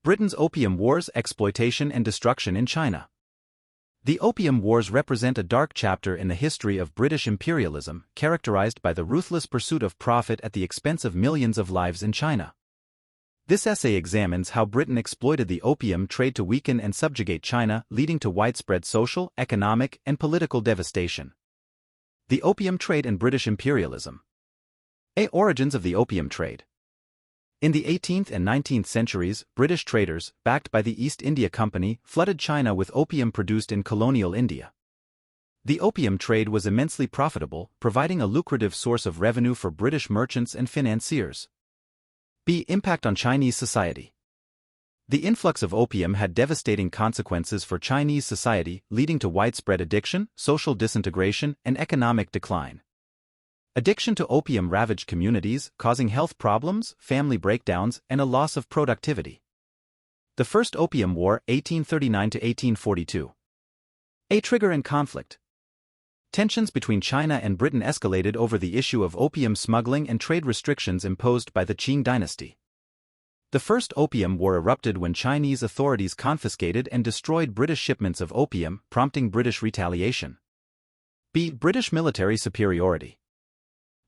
Britain's Opium Wars, Exploitation and Destruction in China. The Opium Wars represent a dark chapter in the history of British imperialism, characterized by the ruthless pursuit of profit at the expense of millions of lives in China. This essay examines how Britain exploited the opium trade to weaken and subjugate China, leading to widespread social, economic, and political devastation. The opium trade and British imperialism. Origins of the opium trade. In the 18th and 19th centuries, British traders, backed by the East India Company, flooded China with opium produced in colonial India. The opium trade was immensely profitable, providing a lucrative source of revenue for British merchants and financiers. Impact on Chinese society. The influx of opium had devastating consequences for Chinese society, leading to widespread addiction, social disintegration, and economic decline. Addiction to opium ravaged communities, causing health problems, family breakdowns, and a loss of productivity. The First Opium War, 1839 to 1842. A trigger and conflict. Tensions between China and Britain escalated over the issue of opium smuggling and trade restrictions imposed by the Qing dynasty. The First Opium War erupted when Chinese authorities confiscated and destroyed British shipments of opium, prompting British retaliation. British military superiority.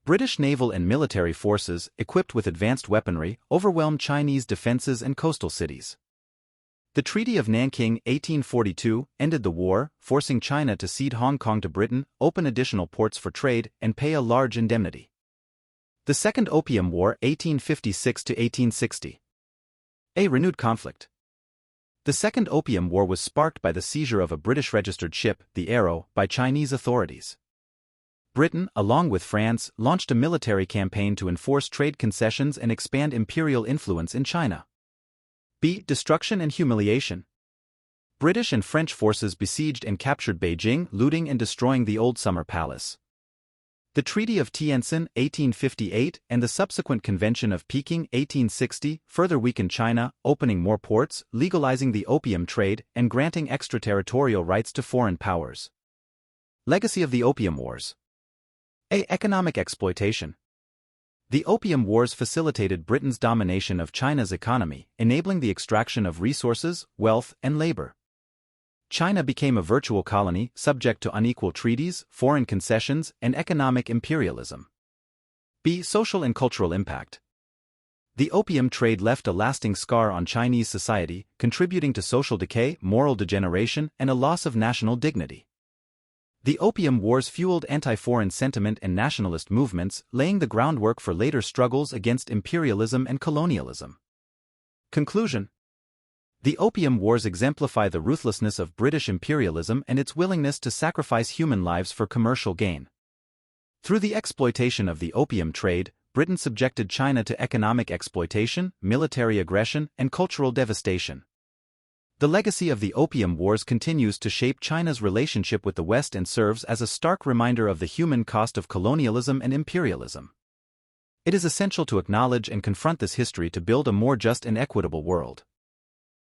British naval and military forces, equipped with advanced weaponry, overwhelmed Chinese defenses and coastal cities. The Treaty of Nanking, 1842, ended the war, forcing China to cede Hong Kong to Britain, open additional ports for trade, and pay a large indemnity. The Second Opium War, 1856 to 1860. A renewed conflict. The Second Opium War was sparked by the seizure of a British-registered ship, the Arrow, by Chinese authorities. Britain, along with France, launched a military campaign to enforce trade concessions and expand imperial influence in China. Destruction and humiliation. British and French forces besieged and captured Beijing, looting and destroying the old summer palace. The Treaty of Tientsin, 1858, and the subsequent Convention of Peking, 1860, further weakened China, opening more ports, legalizing the opium trade, and granting extraterritorial rights to foreign powers. Legacy of the Opium Wars. Economic exploitation. The Opium Wars facilitated Britain's domination of China's economy, enabling the extraction of resources, wealth, and labor. China became a virtual colony, subject to unequal treaties, foreign concessions, and economic imperialism. Social and cultural impact. The opium trade left a lasting scar on Chinese society, contributing to social decay, moral degeneration, and a loss of national dignity. The Opium Wars fueled anti-foreign sentiment and nationalist movements, laying the groundwork for later struggles against imperialism and colonialism. Conclusion. The Opium Wars exemplify the ruthlessness of British imperialism and its willingness to sacrifice human lives for commercial gain. Through the exploitation of the opium trade, Britain subjected China to economic exploitation, military aggression, and cultural devastation. The legacy of the Opium Wars continues to shape China's relationship with the West and serves as a stark reminder of the human cost of colonialism and imperialism. It is essential to acknowledge and confront this history to build a more just and equitable world.